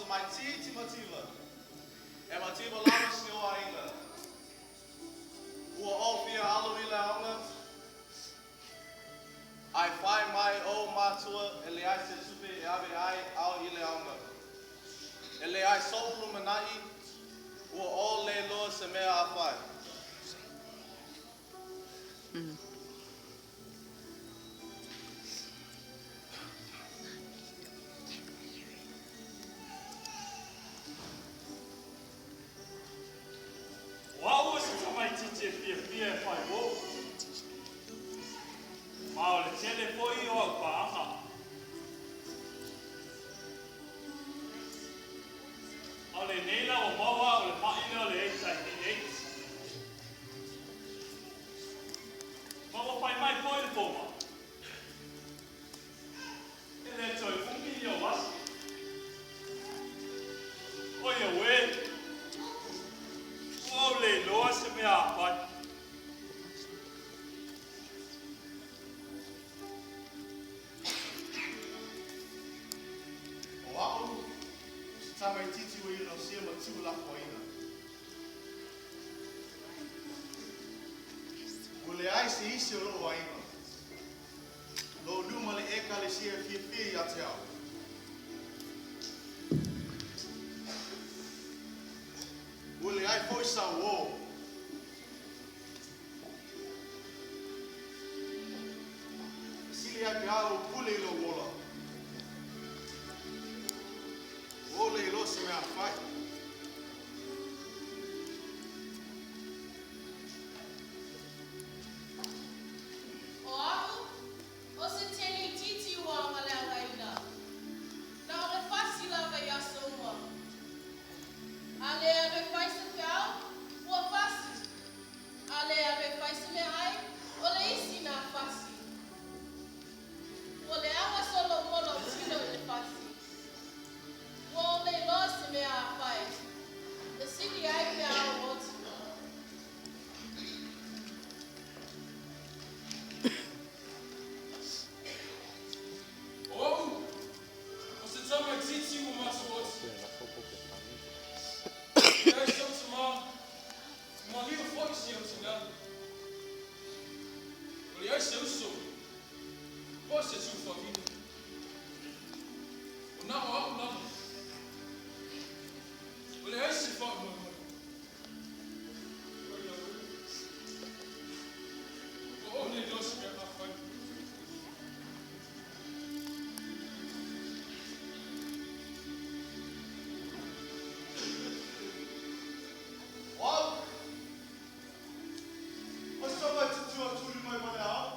to my titi Matutua. And Matutua lava snow ainda. Ua o fia aluila aunga. I find my own Matutua and le ai se supe e ave ai au ile aunga. E le ai soulu manai ua o le loa se mea a fai. Wow, se tamai tite pia fai wo. Ma o le tele foi o paanga. O le neila o maua o le maile o le eitai eight. Ma o pai mai foi le poma. E le toi fungi o wasi. O ia we. O le loa se mea pai. O au, se tamai titi ua ilo sia Matua la poina. Ua le ai se isi o loo aina. Lo luma le eka le sia fia i ate au. Ua le ai foi sa uo. Sili ai pe au pule i lo wola. O le ilo se mea fai. O au, o se teni titi ua ngale awaina. Na o le fasi lava i aso ua. Ale ave fai se whiau, ua fasi. Ale ave fai se mea ai, o le isi na fasi. Ua le awa solo molo tino i le fasi. Ua o le loa se mea a fai. Le sili ai pe awa moti. Oh, o se tamai titi o Matutua. Dai so ma liu foi si o tinga. O le ai se uso. O se tu fa vida. O na o na. O le ai se fa mo. O le dos que a fa. O au, o se tamai titi ua tuli mai wane au.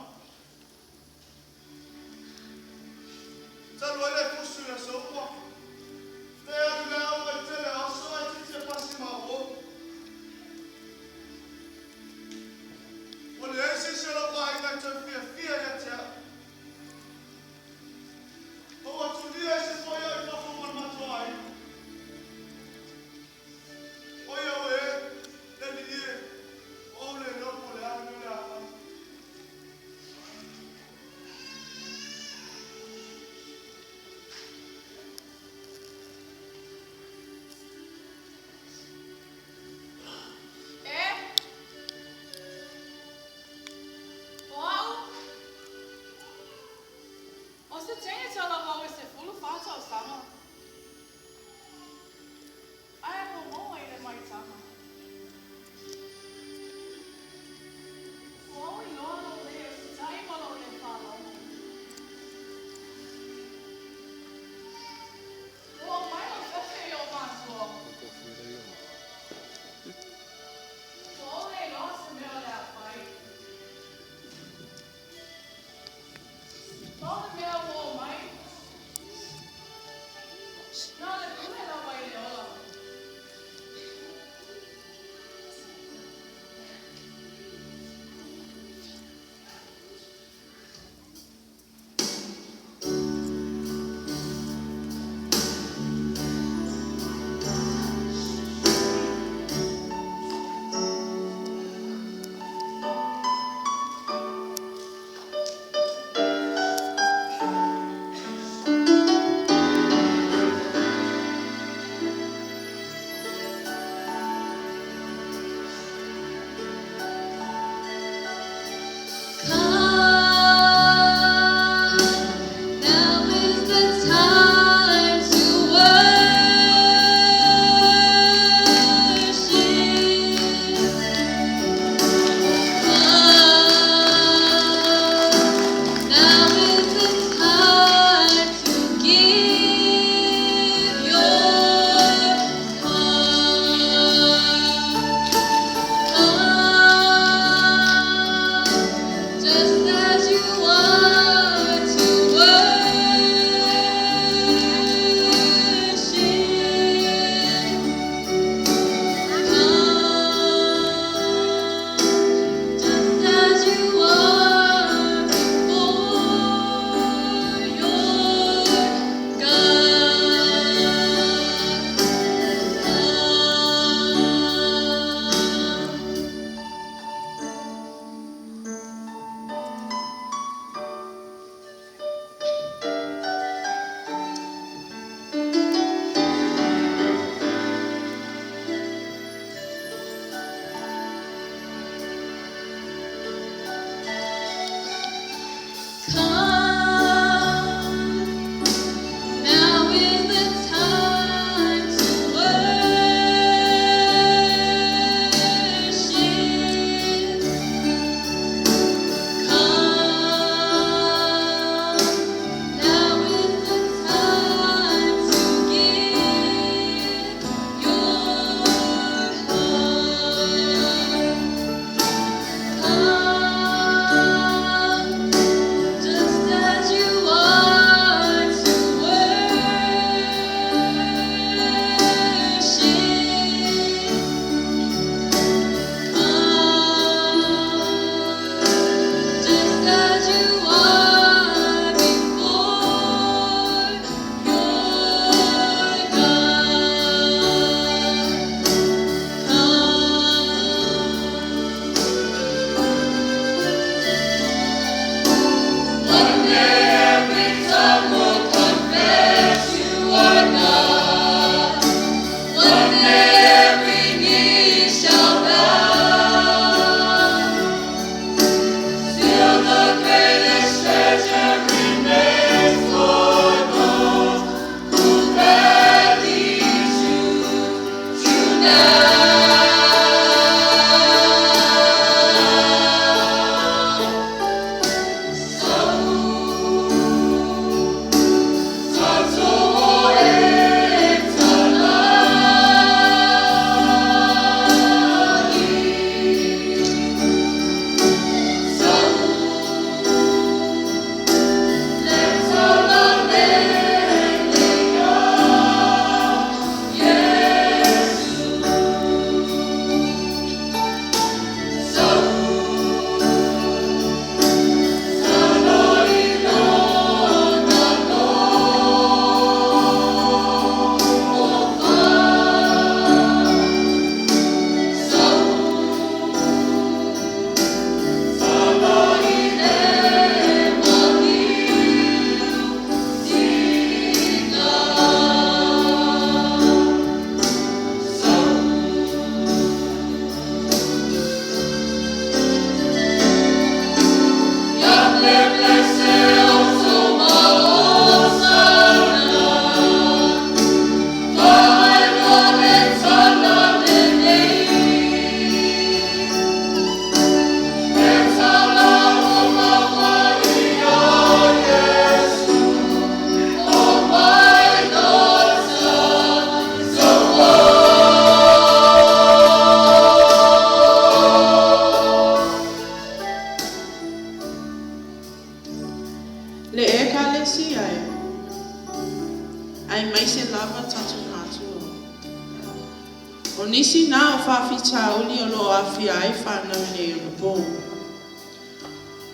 O nisi na o Faapitoa o lo afia ai whanau nei o na pō.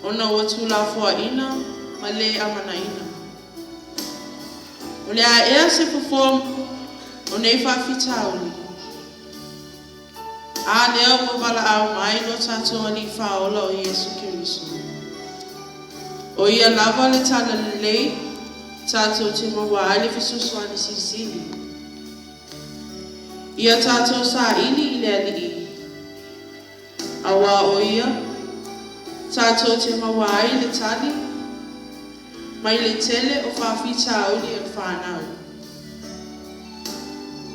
O na watu la fua ina, ma le amana ina. O le a ea se perform o nei Faapitoa ni. A lea ua wala au mai no tātou ani whaola o Yesu Kiriso. O ia lava le tala le lei, tātou te mawa ai le fesusuani sirisiri. Ia tātou sa ili i le alii. Awa o ia, tātou te mawa ai le tali, mai le tele o Faapitoa uli e whanau.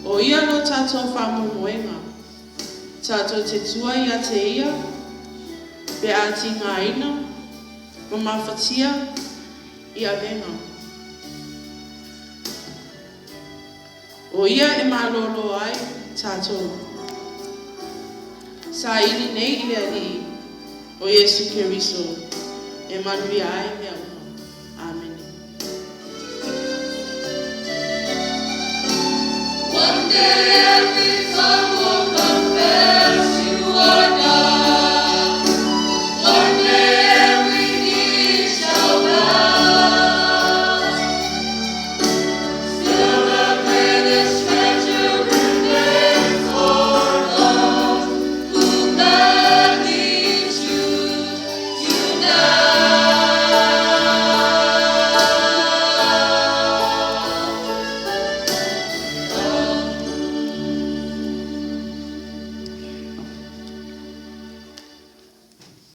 O ia no tātou whamomoenga, tātou te tua ia te ia, pe a ti ngā ina, ma mawhatia i a venga. O ia e malolo ai tātou. Sa ili nei i le alii, o Yesu Kiriso, e manui ai mea uma. Amen. One day